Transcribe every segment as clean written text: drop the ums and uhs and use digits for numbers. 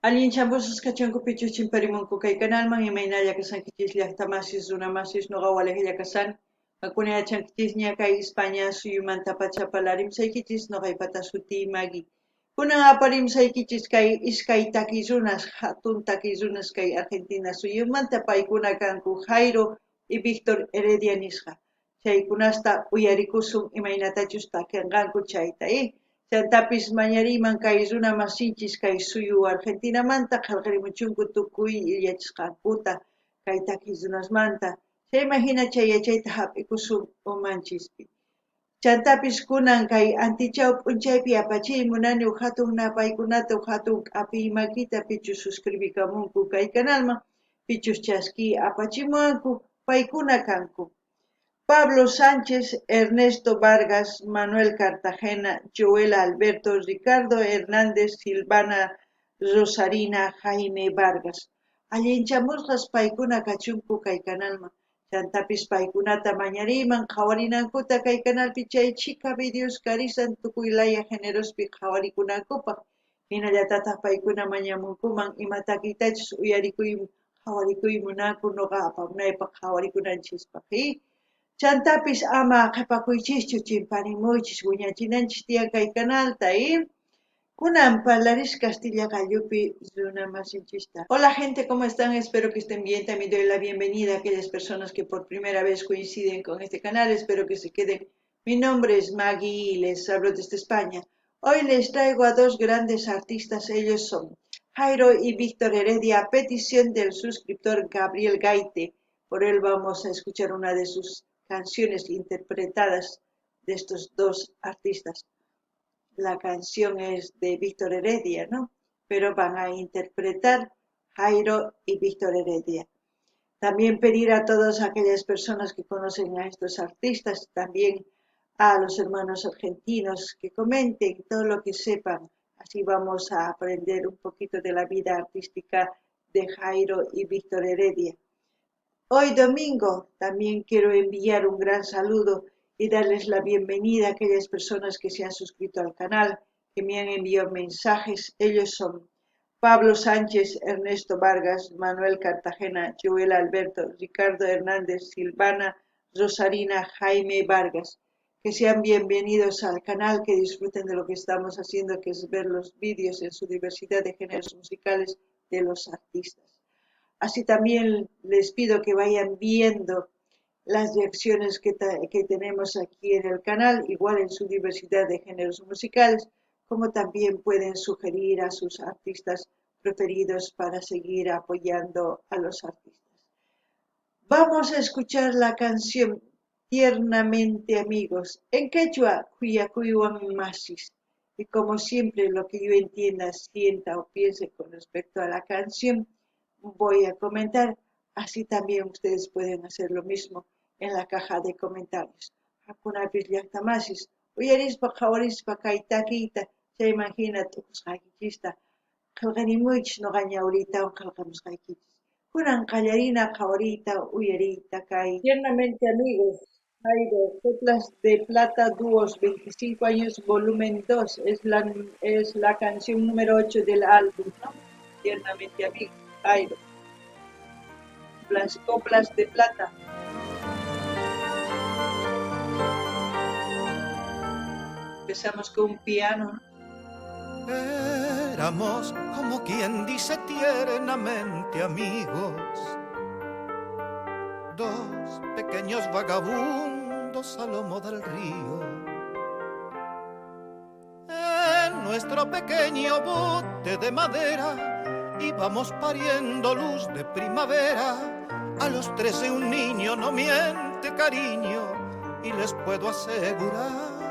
Allin chambusus kachanku pichus chimparimunku kay kanalman imaynalla kasankichis llaqtamasis runamasis noqa walajilla kasan makuna yachankichis ña kay España suyumanta pachapalarimsaykichis noqaypata sutii Magui kunan aparimsaykichis kay iskay takiy runas hatun takiy runas kay Argentina suyumanta paykuna kanku Jairo y Víctor Heredia nisqa chaykunasta uyarikusun imaynatachus takinqanku chayta chantapis mañariman kay runa masinchis kay suyu Argentinamanta qillqarimuchunku tukuy yachasqankuta kay takiy runasmanta chaymahina chay yachayta hap'ikusun umanchispi chantapis kunan kay antichaw p'unchaypi apachimunani hatun paykunata hatun k'apiy makita pichus suscribikamunku kay canalman pichus chaski apachimuwanku paykuna kanku Pablo Sánchez, Ernesto Vargas, Manuel Cartagena, Joel Alberto, Ricardo Hernández, Silvana Rosarina, Jaime Vargas. Allinchamusqas paykuna kachunku kay canalman. Chantapis paykunata mañariman qhawarinankuta kay canalpi chay chika videos karisan tukuylaya generospi qhawarikunankupaq. Hinallatataq paykuna mañamunkuman imatakitachus qhawarikuymunaku noqa apamunaypaq qhawarikunanchispaq chantapis ama qhipakuychischu chimpanimuychis wiñachinanchis tiyan kay canalta kunan parlarish Castilla gallupi runa masinchista. Hola gente, ¿cómo están? Espero que estén bien. También doy la bienvenida a aquellas personas que por primera vez coinciden con este canal. Espero que se queden. Mi nombre es Maggie y les hablo desde España. Hoy les traigo a dos grandes artistas. Ellos son Jairo y Víctor Heredia, a petición del suscriptor Gabriel Gaite. Por él vamos a escuchar una de sus canciones interpretadas de estos dos artistas. La canción es de Víctor Heredia, ¿no? Pero van a interpretar Jairo y Víctor Heredia. También pedir a todas aquellas personas que conocen a estos artistas, también a los hermanos argentinos, que comenten todo lo que sepan. Así vamos a aprender un poquito de la vida artística de Jairo y Víctor Heredia. Hoy domingo también quiero enviar un gran saludo y darles la bienvenida a aquellas personas que se han suscrito al canal, que me han enviado mensajes. Ellos son Pablo Sánchez, Ernesto Vargas, Manuel Cartagena, Joel Alberto, Ricardo Hernández, Silvana Rosarina, Jaime Vargas. Que sean bienvenidos al canal, que disfruten de lo que estamos haciendo, que es ver los vídeos en su diversidad de géneros musicales de los artistas. Así también les pido que vayan viendo las reacciones que tenemos aquí en el canal, igual en su diversidad de géneros musicales, como también pueden sugerir a sus artistas preferidos para seguir apoyando a los artistas. Vamos a escuchar la canción Tiernamente Amigos, en quechua, Cuyacuyuan Masis. Y como siempre, lo que yo entienda, sienta o piense con respecto a la canción, voy a comentar, así también ustedes pueden hacer lo mismo en la caja de comentarios. Hakunapis llaqtamasis, uyarispa qhawarispa kay takiyta, chaymahina tukusqaykichista, qillqanimuychis noqa ñawriytawan qillqamusqaykichis. Kunan qallarina qhawariyta uyariyta kay Tiernamente Amigos, Jairo, Coplas de Plata Dúos 25 años, volumen 2, es la canción número 8 del álbum, ¿no? Tiernamente Amigos, Jairo. Las coplas de plata. Empezamos con un piano. Éramos, como quien dice tiernamente amigos, dos pequeños vagabundos a lomo del río. En nuestro pequeño bote de madera íbamos pariendo luz de primavera. A los 13 un niño no miente, cariño, y les puedo asegurar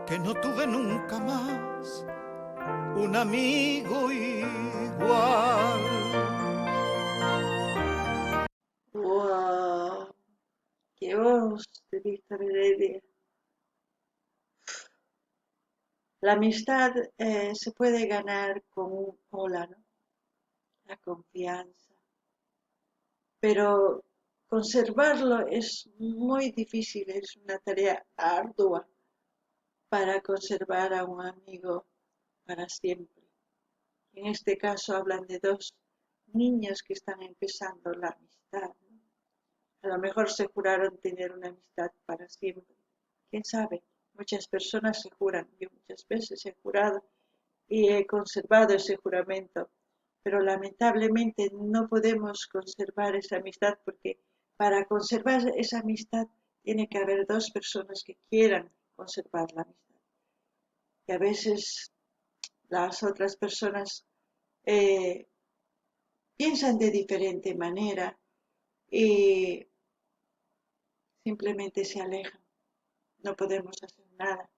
que no tuve nunca más un amigo igual. ¡Wow! ¡Qué voz de Víctor Heredia! La amistad se puede ganar con un hola, ¿no? La confianza. Pero conservarlo es muy difícil, es una tarea ardua para conservar a un amigo para siempre. En este caso hablan de dos niños que están empezando la amistad, ¿no? A lo mejor se juraron tener una amistad para siempre. ¿Quién sabe? Muchas personas se juran. Yo muchas veces he jurado y he conservado ese juramento, pero lamentablemente no podemos conservar esa amistad porque para conservar esa amistad tiene que haber dos personas que quieran conservar la amistad. Y a veces las otras personas eh, piensan de diferente manera y simplemente se alejan. No podemos hacer nada.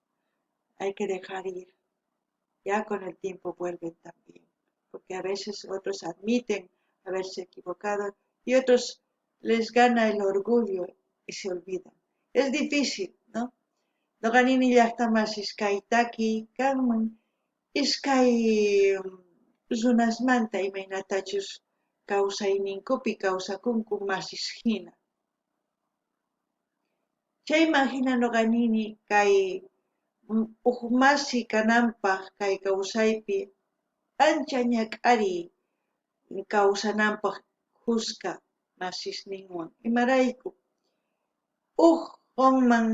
Hay que dejar ir. Ya con el tiempo vuelven también, porque a veces otros admiten haberse equivocado y otros les gana el orgullo y se olvidan. Es difícil, ¿no? Noqanini llaqtamas iskaytaki kanman, iskay runasmanta imaynatachus kawsayninkupi kawsakunku masishhina. Chayman hina noqanini kay masi kananpaq kay kawsaypi ancha ñak'ari kawsananpaq husqa masisninwan imarayku qonman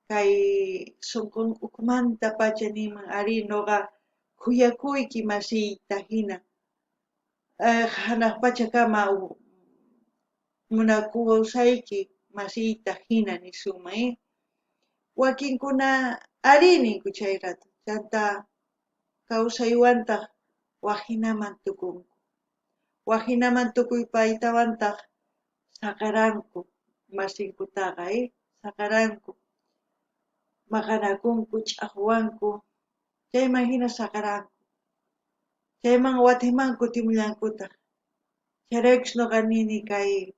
kay sunqun ukmanta pacha niman ari noqa kuyakuyki masiyta hina hanaq pachakama munakusayki masiyta hina nisunman wakinkuna ari ninku chay rato chanta kawsaywantaq wahinaman tukunku. Wahinaman tukuypaytawantaq saqaranku masinkutaqa, saqaranku, maqanakunku, ch'aqwanku, chayman hina saqaranku. Chayman watiman kutimullankutaq. Chayraykush nuqa nini kay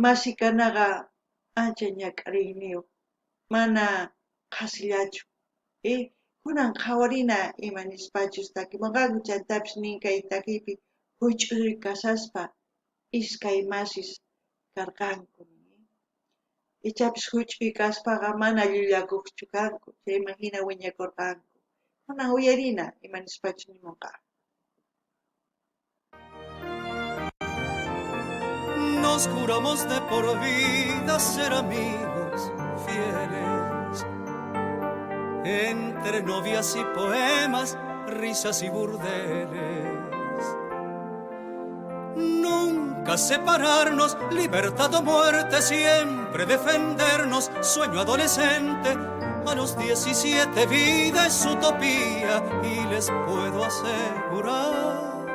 masi kanaqa ancha ñak'ariniyuq, mana qhasillachu, kunan qhawarina ima nispachus takimunqaku chaytapish nin kay takipi huch'uy kasaspa iskay masis karqanku. Ichapish huch'uy kaspaqa mana llullakuqchu kanku, chayman hina wiñakurqanku. Kunan uyarina ima nispachus nimunqa. Nos juramos de por vida ser amigos fieles, entre novias y poemas, risas y burdeles. Nunca separarnos, libertad o muerte, siempre defendernos, sueño adolescente. A los 17 vida es utopía y les puedo asegurar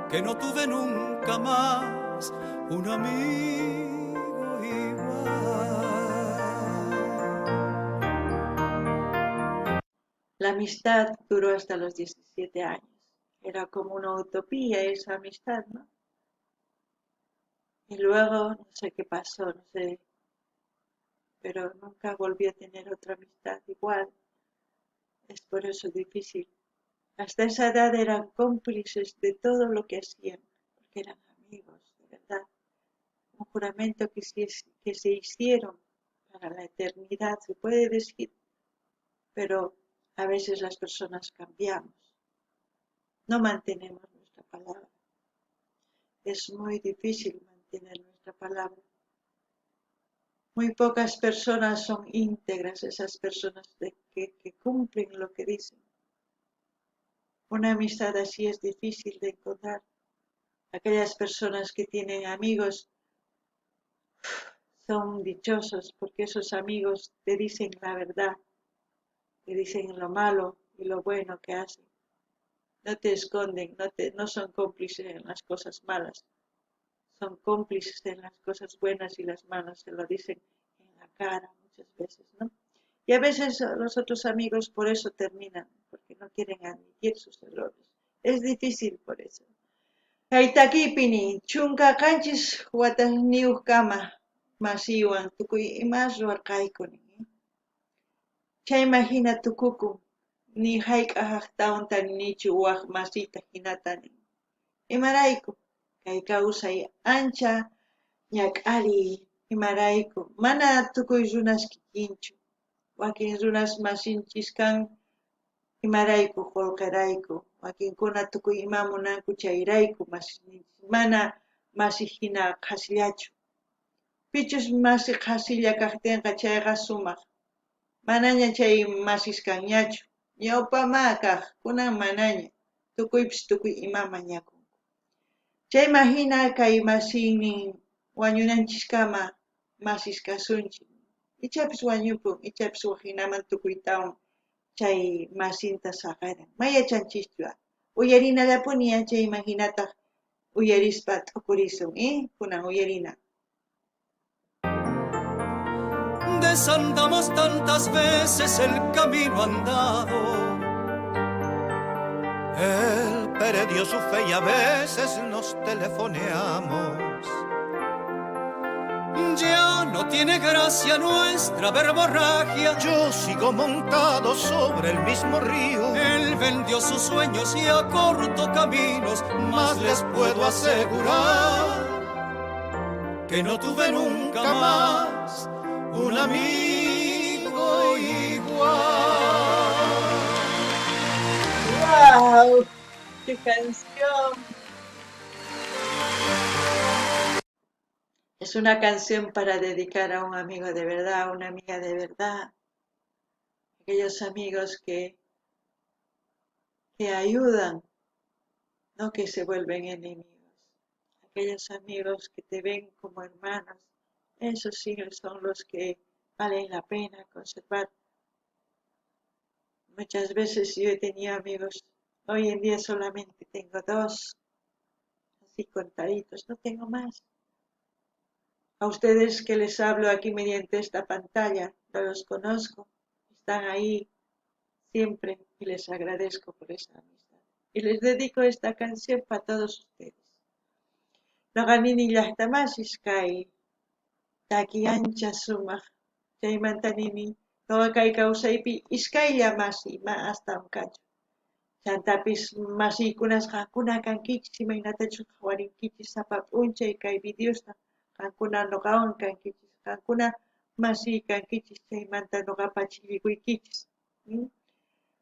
que no tuve nunca más un amigo igual. La amistad duró hasta los 17 años. Era como una utopía esa amistad, ¿no? Y luego, no sé qué pasó, no sé, pero nunca volví a tener otra amistad igual. Es por eso difícil. Hasta esa edad eran cómplices de todo lo que hacían, porque eran amigos, de verdad. Un juramento que se hicieron para la eternidad, se puede decir, pero a veces las personas cambiamos, no mantenemos nuestra palabra. Es muy difícil mantener nuestra palabra. Muy pocas personas son íntegras, esas personas que cumplen lo que dicen. Una amistad así es difícil de encontrar. Aquellas personas que tienen amigos son dichosos porque esos amigos te dicen la verdad, te dicen lo malo y lo bueno que hacen. No te esconden, no son cómplices en las cosas malas, son cómplices en las cosas buenas y las malas, se lo dicen en la cara muchas veces, ¿no? Y a veces los otros amigos por eso terminan, porque no quieren admitir sus errores. Es difícil por eso. Kaytakipini, chunka kanchis watasniuq kama masiwan tukuy imas ruwarqaykuni. Chayman hina tukukun, ni hayk'aqtawan nichu waq masita hinatani. Imarayku, kay kawsay ancha ñak'ari imarayku, mana tukuy runas kikinchu. Wakin runas masinchis kan imarayku qullqirayku, wakinkuna tukuy ima munanku chayrayku mana masik hina qhasillachu. Pichus masik qhasilla kaqtinqa chayqa sumaq. Manaña chay masis kanñachu. Ñawpama kaq, kunan manaña. Tukuypis tukuy ima mañakun. Chayma hina kay masiynin wañunanchiskama masis kasunchik. Ichapis wañupun, ichapis hinaman tukuytawan chay masinta saqaran. Mayachanchikchu. Uyarinallapuni chayman hinataq uyarispa t'ukurisun, kunan uyarina. Desandamos tantas veces el camino andado. Él perdió su fe y a veces nos telefoneamos. Ya no tiene gracia nuestra verborragia. Yo sigo montado sobre el mismo río. Él vendió sus sueños y acortó caminos. Más les puedo asegurar que no tuve nunca más un amigo igual. ¡Wow! ¡Qué canción! Es una canción para dedicar a un amigo de verdad, a una amiga de verdad. Aquellos amigos que ayudan, no que se vuelven enemigos. Aquellos amigos que te ven como hermanos, esos sí son los que valen la pena conservar. Muchas veces yo he tenido amigos, hoy en día solamente tengo 2, así contaditos, no tengo más. A ustedes que les hablo aquí mediante esta pantalla, no los conozco, están ahí siempre y les agradezco por esa amistad. Y les dedico esta canción para todos ustedes. Noqanini llaqtamasis kay taki ancha sumaq chaymantanimi noqa kay kawsaypi iskaylla masi astam kachu. Chantapis masiykunas qankuna kankichis imaynatachus qhawarinkichis sapa p'unchay kay videosta qankuna noqawan kankichis qankuna masiy kankichis chaymanta noqapa chillwikuykichis.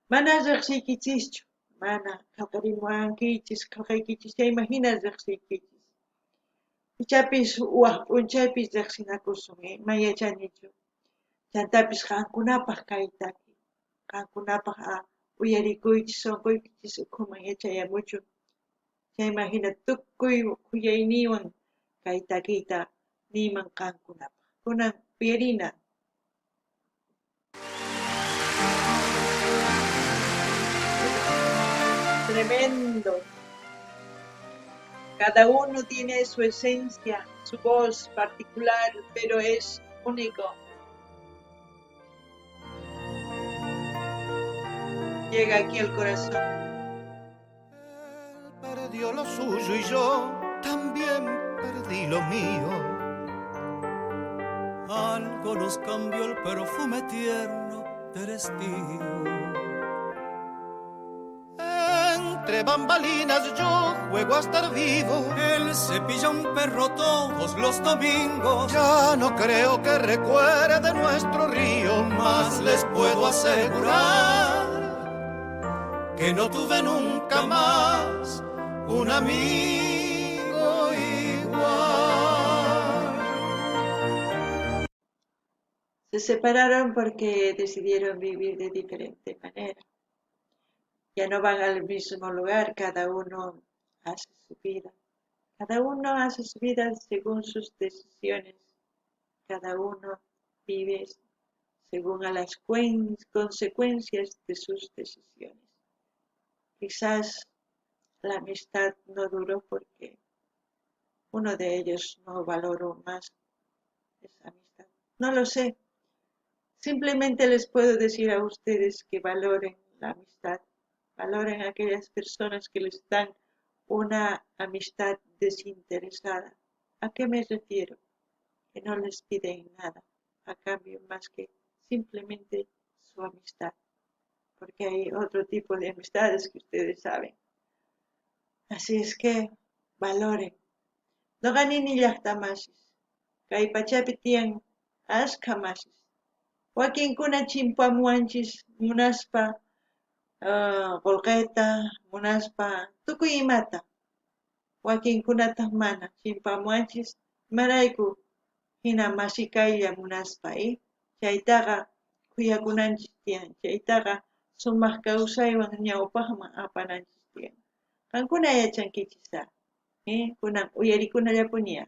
Mana riqsiykichischu, mana qillqarimuwankichis qillqaykichis chayma hina riqsiykichis. Ichapis uwaq p'unchaypis riqsinakusun, mayachanichu. Chantapis qankunapaq kaytaki, qankunapaq uyarikuychis sunquykichis ukhuman yachayamuchun. Chayma hina tukuy khuyayniwan kay takiyta niyman qankunapaq. Kunan uyarina. Tremendo. Cada uno tiene su esencia, su voz particular, pero es único. Llega aquí al corazón. Él perdió lo suyo y yo también perdí lo mío. Algo nos cambió el perfume tierno del estío. Entre bambalinas yo juego a estar vivo. Él cepilla un perro todos los domingos. Ya no creo que recuerde nuestro río. Más les puedo asegurar que no tuve nunca más un amigo igual. Se separaron porque decidieron vivir de diferente manera. Ya no van al mismo lugar, cada uno hace su vida. Cada uno hace su vida según sus decisiones. Cada uno vive según a las consecuencias de sus decisiones. Quizás la amistad no duró porque uno de ellos no valoró más esa amistad. No lo sé. Simplemente les puedo decir a ustedes que valoren la amistad. Valoren a aquellas personas que les dan una amistad desinteresada. ¿A qué me refiero? Que no les piden nada a cambio más que simplemente su amistad. Porque hay otro tipo de amistades que ustedes saben. Así es que valoren. Noqanini llaqtamasis. Kay pachapi tiyan ashka masis. Wakinkuna chimpamuanchis munaspa Qolqeta, munaspa, tukuy imata. Wakinkunataq mana chimpamuanchis, imarayku hina masikaylla munaspa, chaytaqa kuyakunanchis tiyan, chaytaqa sumaq kawsaywan ñawpaqman apananchis tiyan. Qankuna yachankichisa, kunan uyarikunallapuña.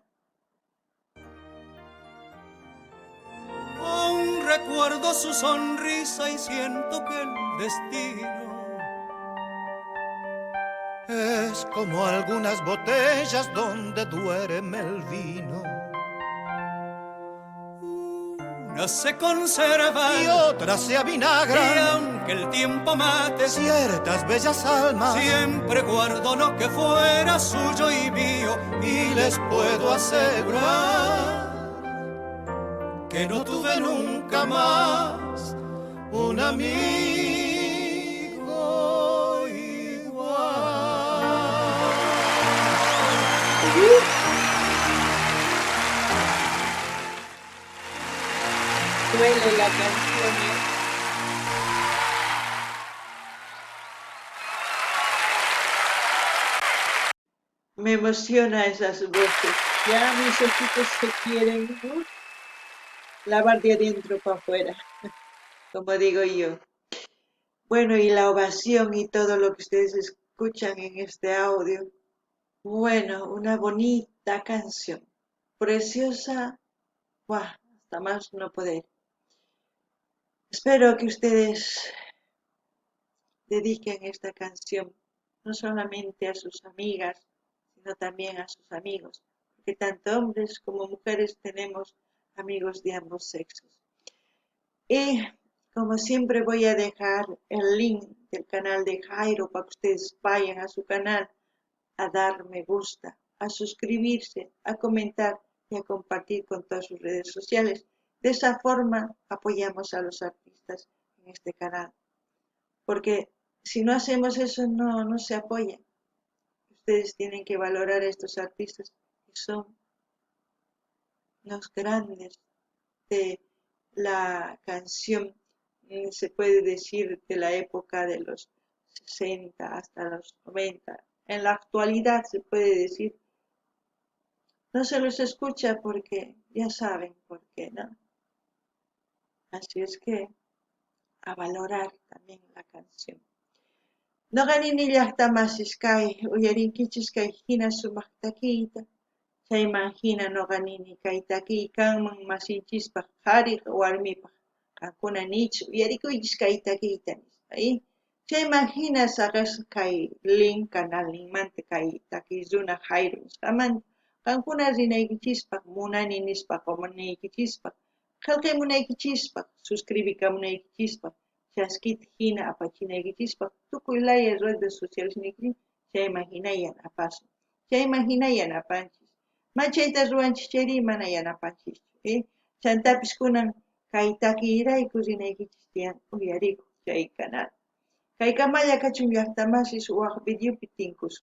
Aún recuerdo su sonrisa y siento que el destino es como algunas botellas donde duerme el vino. Unas se conservan y otras se avinagran. Y aunque el tiempo mate ciertas bellas almas, siempre guardo lo que fuera suyo y mío. Y les puedo asegurar que no tuve nunca más un amigo igual. Duele la canción, Me emociona esas voces. Ya mis ojitos se quieren lavar de adentro para afuera, como digo yo. Bueno, y la ovación y todo lo que ustedes escuchan en este audio. Bueno, una bonita canción. Preciosa. ¡Guau! Hasta más no poder. Espero que ustedes dediquen esta canción no solamente a sus amigas, sino también a sus amigos, porque tanto hombres como mujeres tenemos amigos de ambos sexos. Y como siempre voy a dejar el link del canal de Jairo para que ustedes vayan a su canal a dar me gusta, a suscribirse, a comentar y a compartir con todas sus redes sociales. De esa forma apoyamos a los artistas en este canal, porque si no hacemos eso no se apoya. Ustedes tienen que valorar a estos artistas que son los grandes de la canción, se puede decir de la época de los 60 hasta los 90. En la actualidad se puede decir, no se los escucha porque ya saben por qué, ¿no? Así es que a valorar también la canción. Noqanini llaqtamasishkay uyarinkichis kay hina sumaq takiyta, chayman hina noqanini kay takiykanman masinchispaq qhariq warmipaq qankuna nichu uyarikuychis kay takiyta nispa, chayman hina saqasqa kay link canal linkmanta kay takiy runa Jairo nisqamanta qankuna rinaykichispaq munani nispa qomanaykichispaq qillqamunaykichispaq suscribikamunaykichispaq chaskita hina apachinaykichispaq tukuy laya redes sociales nikrin chayman hina yanapasun, chayman hina yanapanchis. Machayta ruanchis chayri mana yanapanchis, chantapis kunan kay takiyrayku rinaykichis tiyan uyarikuq chay canal. Kay kamalla kachun llaqtamasis waq videopi tinkusqa.